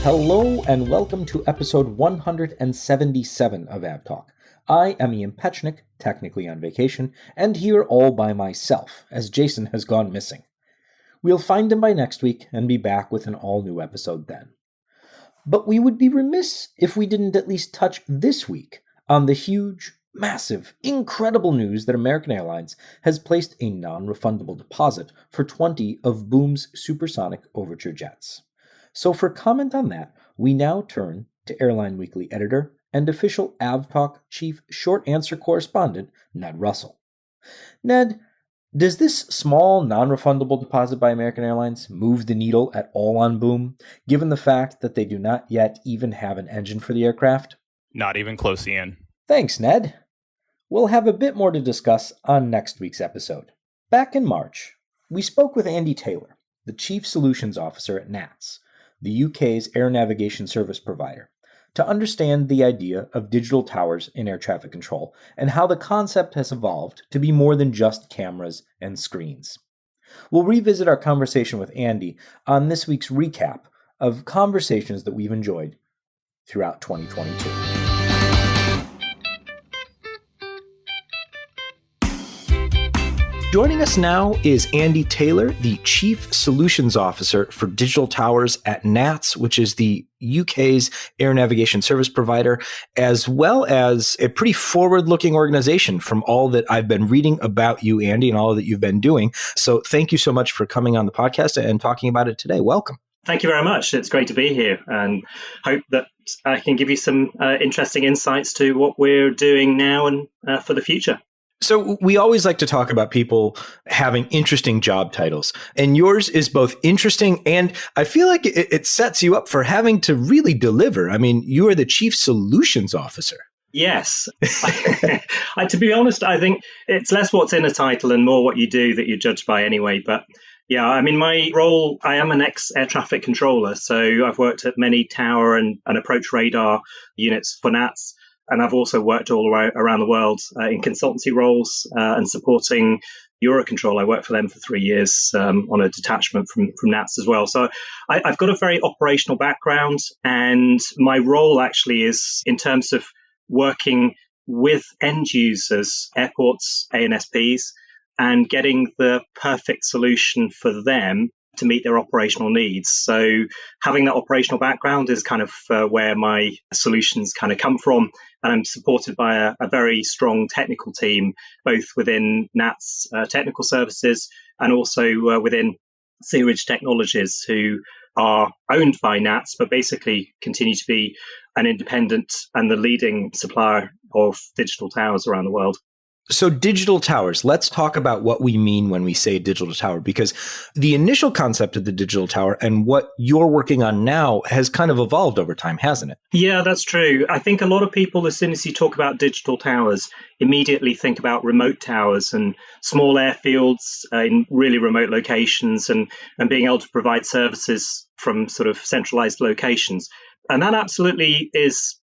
Hello and welcome to episode 177 of AvTalk. I am Ian Petchnick, technically on vacation, and here all by myself, as Jason has gone missing. We'll find him by next week and be back with an all-new episode then. But we would be remiss if we didn't at least touch this week on the huge, massive, incredible news that American Airlines has placed a non-refundable deposit for 20 of Boom's supersonic Overture jets. So for comment on that, we now turn to Airline Weekly editor and official AvTalk chief short answer correspondent, Ned Russell. Ned, does this small non-refundable deposit by American Airlines move the needle at all on Boom, given the fact that they do not yet even have an engine for the aircraft? Not even close, Ian. Thanks, Ned. We'll have a bit more to discuss on next week's episode. Back in March, we spoke with Andy Taylor, the Chief Solutions Officer at NATS, the UK's air navigation service provider, to understand the idea of digital towers in air traffic control and how the concept has evolved to be more than just cameras and screens. We'll revisit our conversation with Andy on this week's recap of conversations that we've enjoyed throughout 2022. Joining us now is Andy Taylor, the Chief Solutions Officer for Digital Towers at NATS, which is the UK's air navigation service provider, as well as a pretty forward-looking organization from all that I've been reading about you, Andy, and all that you've been doing. So thank you so much for coming on the podcast and talking about it today. Welcome. Thank you very much. It's great to be here and hope that I can give you some interesting insights to what we're doing now and for the future. So we always like to talk about people having interesting job titles, and yours is both interesting and I feel like it sets you up for having to really deliver. I mean, you are the Chief Solutions Officer. Yes. To be honest, I think it's less what's in a title and more what you do that you're judged by anyway. But yeah, I mean, my role, I am an ex-air traffic controller. So I've worked at many tower and approach radar units for NATS. And I've also worked all around the world in consultancy roles and supporting Eurocontrol. I worked for them for 3 years on a detachment from NATS as well. So I've got a very operational background, and my role actually is in terms of working with end users, airports, ANSPs, and getting the perfect solution for them to meet their operational needs. So having that operational background is kind of where my solutions kind of come from. And I'm supported by a very strong technical team, both within NATS technical services and also within Searidge Technologies, who are owned by NATS, but basically continue to be an independent and the leading supplier of digital towers around the world. So digital towers, let's talk about what we mean when we say digital tower, because the initial concept of the digital tower and what you're working on now has kind of evolved over time, hasn't it? Yeah, that's true. I think a lot of people, as soon as you talk about digital towers, immediately think about remote towers and small airfields in really remote locations and being able to provide services from sort of centralized locations. And that absolutely is,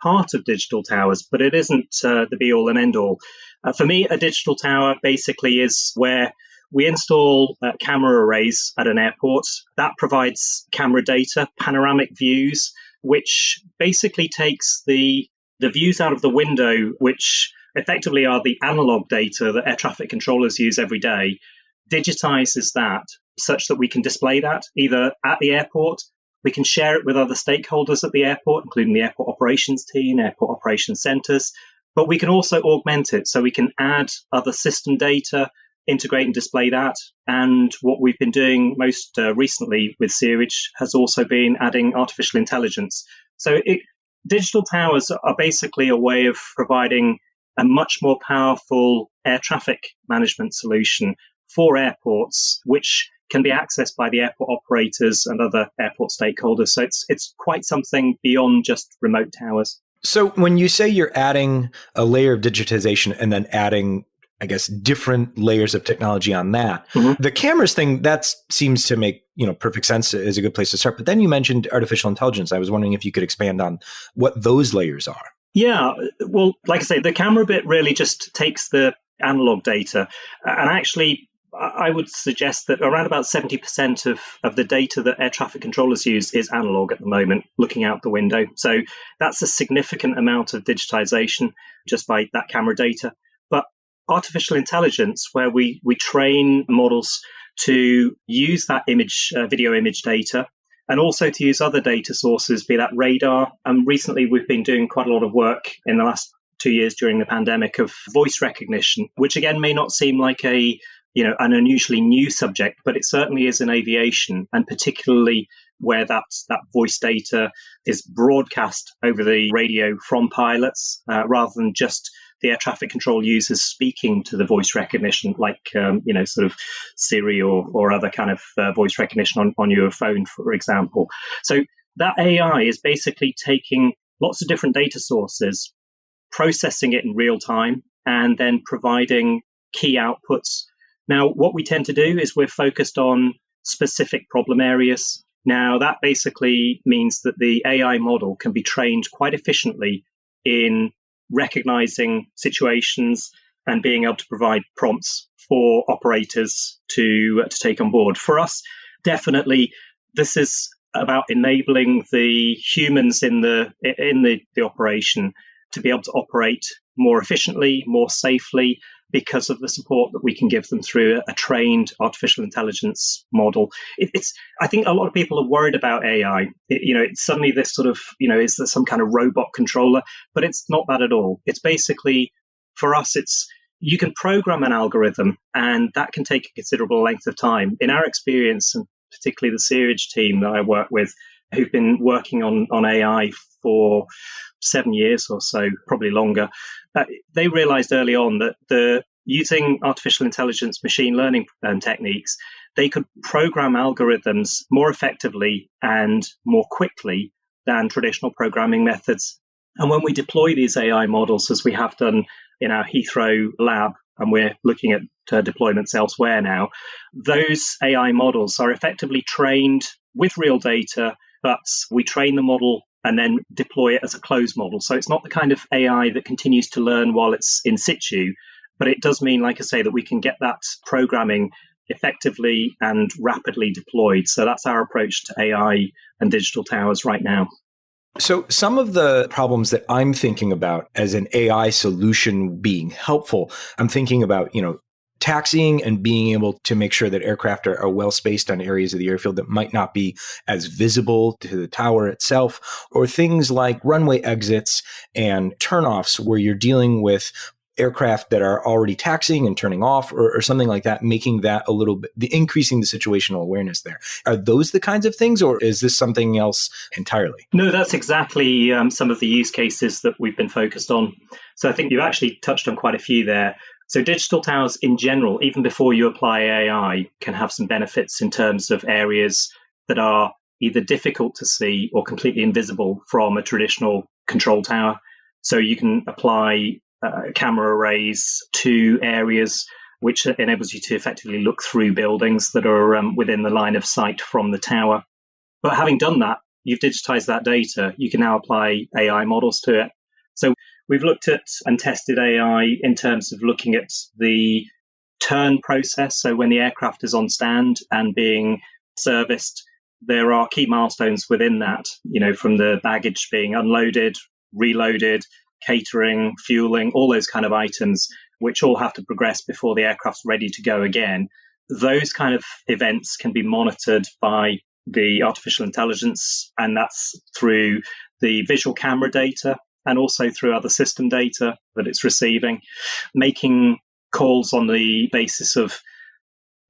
part of digital towers, but it isn't the be all and end all. For me, a digital tower basically is where we install camera arrays at an airport. That provides camera data, panoramic views, which basically takes the views out of the window, which effectively are the analog data that air traffic controllers use every day, digitizes that such that we can display that either at the airport. We can share it with other stakeholders at the airport, including the airport operations team, airport operations centers, but we can also augment it. So we can add other system data, integrate and display that. And what we've been doing most recently with Searidge has also been adding artificial intelligence. So digital towers are basically a way of providing a much more powerful air traffic management solution for airports, which can be accessed by the airport operators and other airport stakeholders. So it's quite something beyond just remote towers. So when you say you're adding a layer of digitization and then adding, I guess, different layers of technology on that, the cameras thing, that seems to make perfect sense as a good place to start. But then you mentioned artificial intelligence. I was wondering if you could expand on what those layers are. Yeah, well, like I say, the camera bit really just takes the analog data and actually I would suggest that around about 70% of the data that air traffic controllers use is analog at the moment, looking out the window. So that's a significant amount of digitization just by that camera data. But artificial intelligence, where we train models to use that video image data, and also to use other data sources, be that radar. And recently we've been doing quite a lot of work in the last 2 years during the pandemic of voice recognition, which again may not seem like an unusually new subject, but it certainly is in aviation, and particularly where that voice data is broadcast over the radio from pilots rather than just the air traffic control users speaking to the voice recognition, like sort of Siri or other kind of voice recognition on your phone, for example. So that AI is basically taking lots of different data sources, processing it in real time, and then providing key outputs. Now, what we tend to do is we're focused on specific problem areas. Now, that basically means that the AI model can be trained quite efficiently in recognizing situations and being able to provide prompts for operators to take on board. For us, definitely, this is about enabling the humans in the operation to be able to operate more efficiently, more safely, because of the support that we can give them through a trained artificial intelligence model. I think a lot of people are worried about AI. It's suddenly this sort of, is there some kind of robot controller? But it's not that at all. It's basically, for us, you can program an algorithm, and that can take a considerable length of time. In our experience, and particularly the Searage team that I work with, who've been working on AI for 7 years or so, probably longer, they realized early on that using artificial intelligence machine learning techniques, they could program algorithms more effectively and more quickly than traditional programming methods. And when we deploy these AI models, as we have done in our Heathrow lab, and we're looking at deployments elsewhere now, those AI models are effectively trained with real data, but we train the model and then deploy it as a closed model. So it's not the kind of AI that continues to learn while it's in situ, but it does mean, like I say, that we can get that programming effectively and rapidly deployed. So that's our approach to AI and digital towers right now. So some of the problems that I'm thinking about as an AI solution being helpful, I'm thinking about, taxiing and being able to make sure that aircraft are well spaced on areas of the airfield that might not be as visible to the tower itself, or things like runway exits and turnoffs where you're dealing with aircraft that are already taxiing and turning off or something like that, making that a little bit, increasing the situational awareness there. Are those the kinds of things, or is this something else entirely? No, that's exactly some of the use cases that we've been focused on. So I think you've actually touched on quite a few there. So digital towers in general, even before you apply AI, can have some benefits in terms of areas that are either difficult to see or completely invisible from a traditional control tower. So you can apply camera arrays to areas, which enables you to effectively look through buildings that are within the line of sight from the tower. But having done that, you've digitized that data. You can now apply AI models to it. So we've looked at and tested AI in terms of looking at the turn process. So when the aircraft is on stand and being serviced, there are key milestones within that, from the baggage being unloaded, reloaded, catering, fueling, all those kind of items, which all have to progress before the aircraft's ready to go again. Those kind of events can be monitored by the artificial intelligence, and that's through the visual camera data and also through other system data that it's receiving, making calls on the basis of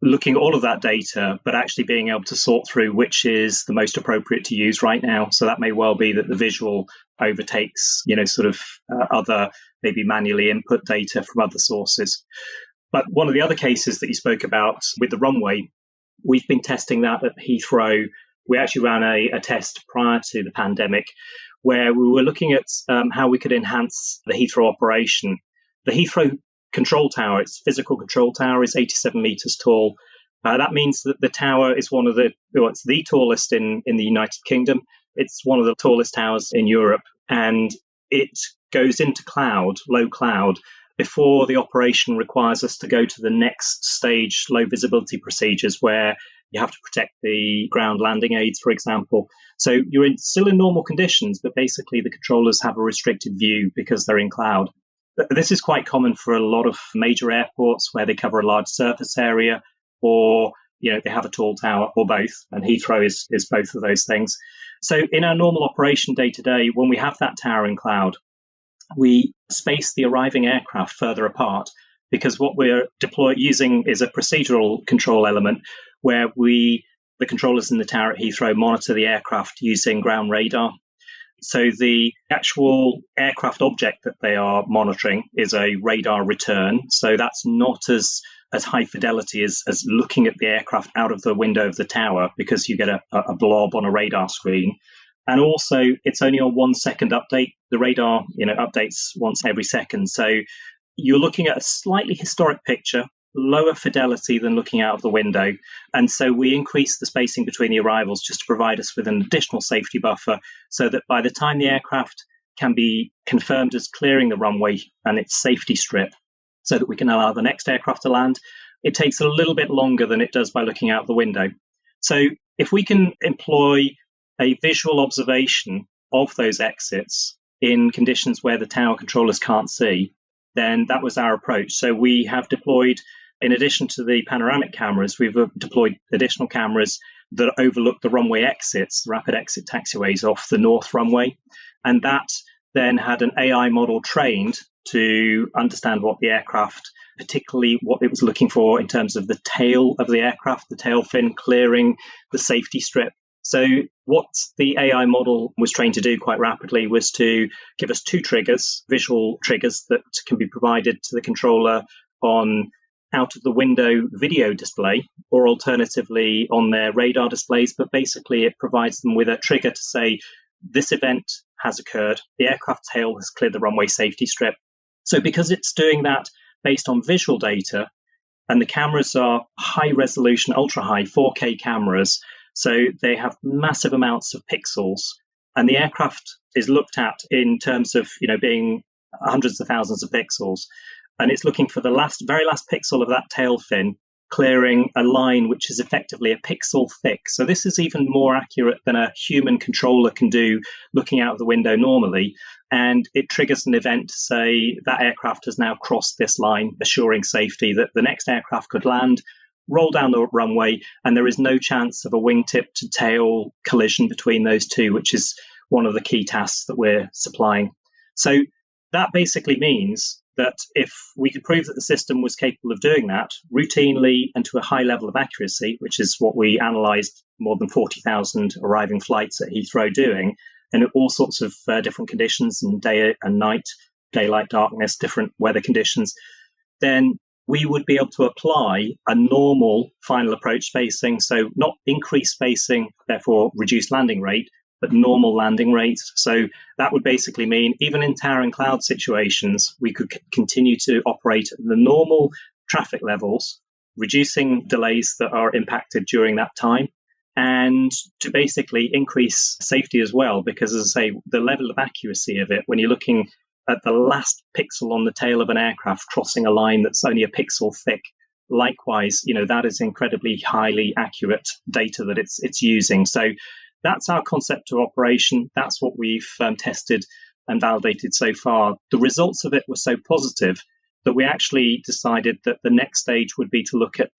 looking at all of that data, but actually being able to sort through which is the most appropriate to use right now. So that may well be that the visual overtakes, other maybe manually input data from other sources. But one of the other cases that you spoke about with the runway, we've been testing that at Heathrow. We actually ran a test prior to the pandemic where we were looking at how we could enhance the Heathrow operation. The Heathrow control tower, its physical control tower, is 87 meters tall. That means that the tower is it's the tallest in the United Kingdom. It's one of the tallest towers in Europe, and it goes into cloud, low cloud, before the operation requires us to go to the next stage, low visibility procedures, where you have to protect the ground landing aids, for example. So you're still in normal conditions, but basically the controllers have a restricted view because they're in cloud. This is quite common for a lot of major airports where they cover a large surface area, or they have a tall tower, or both, and Heathrow is both of those things. So in our normal operation day to day, when we have that tower in cloud, we space the arriving aircraft further apart, because what we're using is a procedural control element where the controllers in the tower at Heathrow monitor the aircraft using ground radar. So the actual aircraft object that they are monitoring is a radar return. So that's not as high fidelity as looking at the aircraft out of the window of the tower, because you get a blob on a radar screen. And also, it's only a 1 second update. The radar, updates once every second. So you're looking at a slightly historic picture, lower fidelity than looking out of the window. And so we increase the spacing between the arrivals just to provide us with an additional safety buffer, so that by the time the aircraft can be confirmed as clearing the runway and its safety strip, so that we can allow the next aircraft to land, it takes a little bit longer than it does by looking out the window. So if we can employ a visual observation of those exits in conditions where the tower controllers can't see, then that was our approach. So we have deployed, in addition to the panoramic cameras, we've deployed additional cameras that overlook the runway exits, rapid exit taxiways off the north runway. And that then had an AI model trained to understand what the aircraft, particularly what it was looking for in terms of the tail of the aircraft, the tail fin clearing the safety strip. So what the AI model was trained to do quite rapidly was to give us 2 triggers, visual triggers that can be provided to the controller on out of the window video display, or alternatively on their radar displays. But basically it provides them with a trigger to say, this event has occurred, the aircraft tail has cleared the runway safety strip. So because it's doing that based on visual data, and the cameras are high resolution, ultra high 4K cameras, so they have massive amounts of pixels, and the aircraft is looked at in terms of, being hundreds of thousands of pixels. And it's looking for the very last pixel of that tail fin, clearing a line which is effectively a pixel thick. So this is even more accurate than a human controller can do looking out of the window normally. And it triggers an event to say that aircraft has now crossed this line, assuring safety that the next aircraft could land, roll down the runway, and there is no chance of a wingtip to tail collision between those two, which is one of the key tasks that we're supplying. So that basically means that if we could prove that the system was capable of doing that routinely and to a high level of accuracy, which is what we analyzed more than 40,000 arriving flights at Heathrow doing, and all sorts of different conditions, and day and night, daylight, darkness, different weather conditions, then we would be able to apply a normal final approach spacing. So not increased spacing, therefore reduced landing rate, but normal landing rates. So that would basically mean even in tower and cloud situations, we could continue to operate at the normal traffic levels, reducing delays that are impacted during that time, and to basically increase safety as well, because as I say, the level of accuracy of it, when you're looking at the last pixel on the tail of an aircraft crossing a line that's only a pixel thick, likewise, that is incredibly highly accurate data that it's using. So that's our concept of operation. That's what we've tested and validated so far. The results of it were so positive that we actually decided that the next stage would be to look at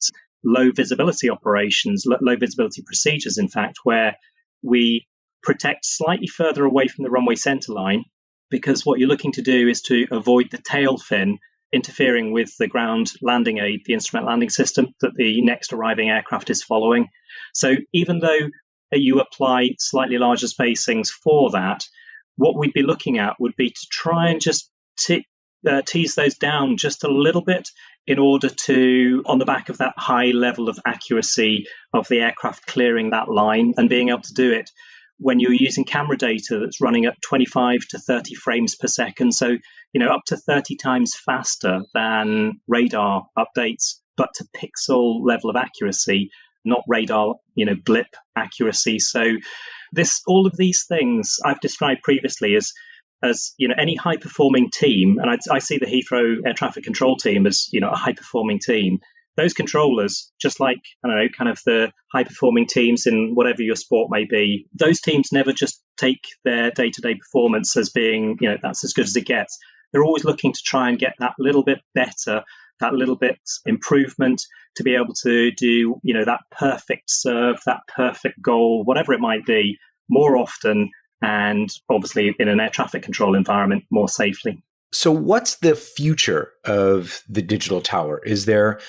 low visibility operations, low visibility procedures, in fact, where we protect slightly further away from the runway center line, because what you're looking to do is to avoid the tail fin interfering with the ground landing aid, the instrument landing system that the next arriving aircraft is following. So even though you apply slightly larger spacings for that, what we'd be looking at would be to try and just tease those down just a little bit in order to, on the back of that high level of accuracy of the aircraft clearing that line and being able to do it when you're using camera data that's running at 25 to 30 frames per second. So, up to 30 times faster than radar updates, but to pixel level of accuracy, not radar, blip accuracy. So all of these things I've described previously as as any high performing team, and I see the Heathrow air traffic control team as a high performing team. Those controllers, just like I don't know, kind of the high performing teams in whatever your sport may be, those teams never just take their day to day performance as being that's as good as it gets. They're always looking to try and get that little bit better, that little bit improvement, to be able to do that perfect serve, that perfect goal, whatever it might be, more often, and obviously in an air traffic control environment more safely. So what's the future of the digital tower? Is there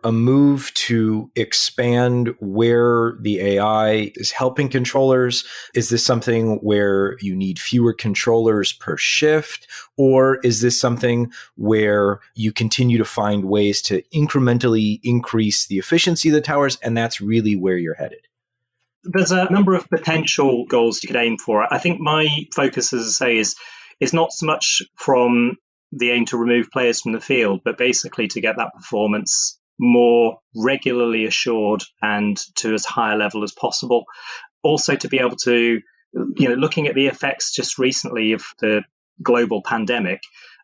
a move to expand where the AI is helping controllers? Is this something where you need fewer controllers per shift? Or is this something where you continue to find ways to incrementally increase the efficiency of the towers, and that's really where you're headed? There's a number of potential goals you could aim for. I think my focus, as I say, is not so much from the aim to remove players from the field, but basically to get that performance more regularly assured and to as high a level as possible. Also to be able to, looking at the effects just recently of the global pandemic,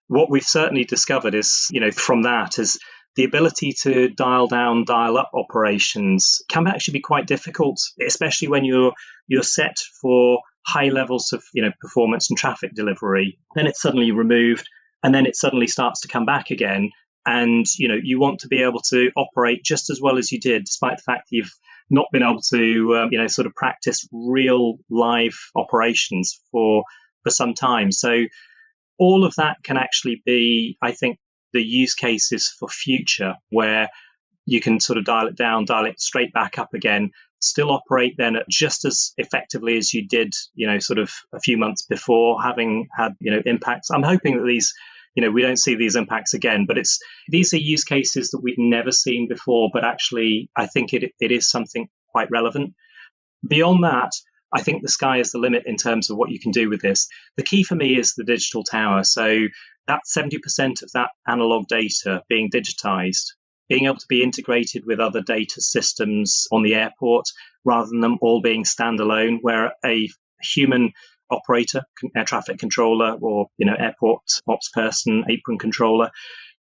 what we've certainly discovered is, from that is the ability to dial down, dial up operations can actually be quite difficult, especially when you're set for high levels of, performance and traffic delivery. Then it's suddenly removed, and then it suddenly starts to come back again. And, you want to be able to operate just as well as you did, despite the fact that you've not been able to, sort of practice real live operations for some time. So all of that can actually be, I think, the use cases for future, where you can sort of dial it down, dial it straight back up again, still operate then at just as effectively as you did, sort of a few months before, having had, impacts. I'm hoping that these, we don't see these impacts again, but these are use cases that we've never seen before, but actually I think it is something quite relevant. Beyond that, I think the sky is the limit in terms of what you can do with this. The key for me is the digital tower. So that 70% of that analog data being digitized, being able to be integrated with other data systems on the airport rather than them all being standalone, where a human operator, air traffic controller, or airport ops person, apron controller,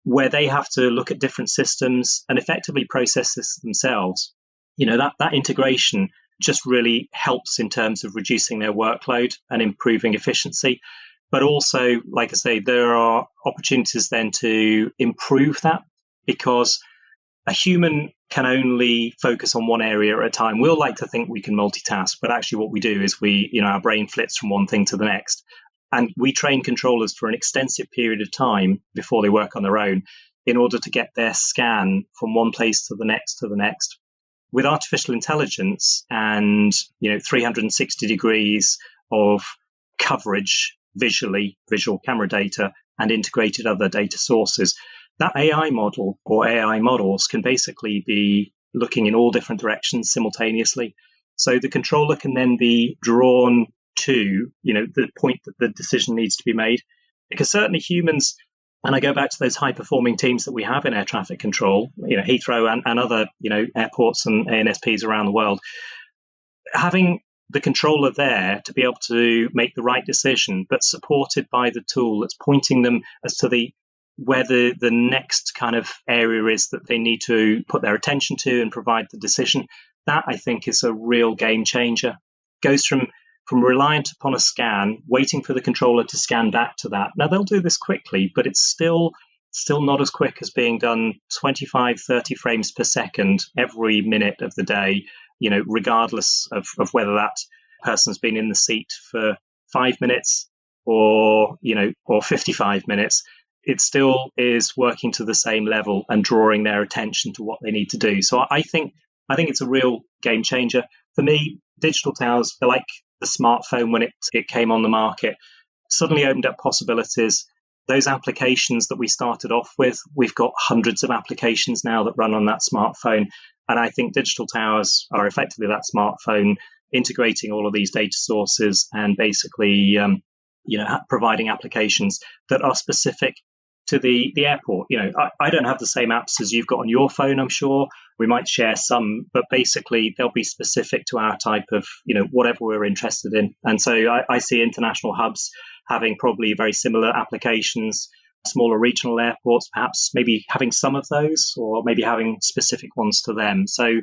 where they have to look at different systems and effectively process this themselves. That integration just really helps in terms of reducing their workload and improving efficiency. But also, like I say, there are opportunities then to improve that, because a human can only focus on one area at a time. We'll like to think we can multitask, but actually what we do is our brain flits from one thing to the next. And we train controllers for an extensive period of time before they work on their own in order to get their scan from one place to the next. With artificial intelligence and 360 degrees of coverage visually, visual camera data, and integrated other data sources, that AI model or AI models can basically be looking in all different directions simultaneously. So the controller can then be drawn to the point that the decision needs to be made, because certainly humans. And I go back to those high-performing teams that we have in air traffic control, Heathrow and other, airports and ANSPs around the world. Having the controller there to be able to make the right decision, but supported by the tool that's pointing them as to where the next kind of area is that they need to put their attention to and provide the decision, that I think is a real game changer. Goes from reliant upon a scan, waiting for the controller to scan back to that. Now, they'll do this quickly, but it's still not as quick as being done 25, 30 frames per second every minute of the day, regardless of whether that person's been in the seat for 5 minutes or 55 minutes. It still is working to the same level and drawing their attention to what they need to do. So I think it's a real game changer. For me, digital towers, they're like the smartphone when it came on the market, suddenly opened up possibilities. Those applications that we started off with, we've got hundreds of applications now that run on that smartphone. And I think digital towers are effectively that smartphone, integrating all of these data sources and basically providing applications that are specific to the airport. I don't have the same apps as you've got on your phone, I'm sure. We might share some, but basically they'll be specific to our type of, whatever we're interested in. And so I see international hubs having probably very similar applications. Smaller regional airports, perhaps maybe having some of those, or maybe having specific ones to them. So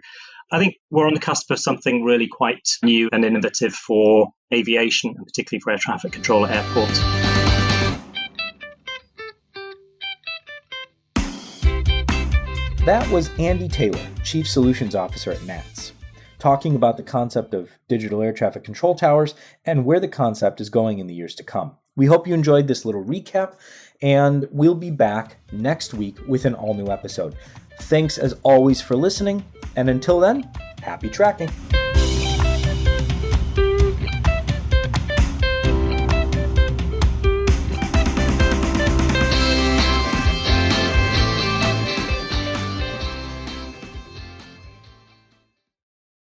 I think we're on the cusp of something really quite new and innovative for aviation, and particularly for air traffic control at airports. That was Andy Taylor, Chief Solutions Officer at NATS, talking about the concept of digital air traffic control towers and where the concept is going in the years to come. We hope you enjoyed this little recap, and we'll be back next week with an all-new episode. Thanks as always for listening, and until then, happy tracking.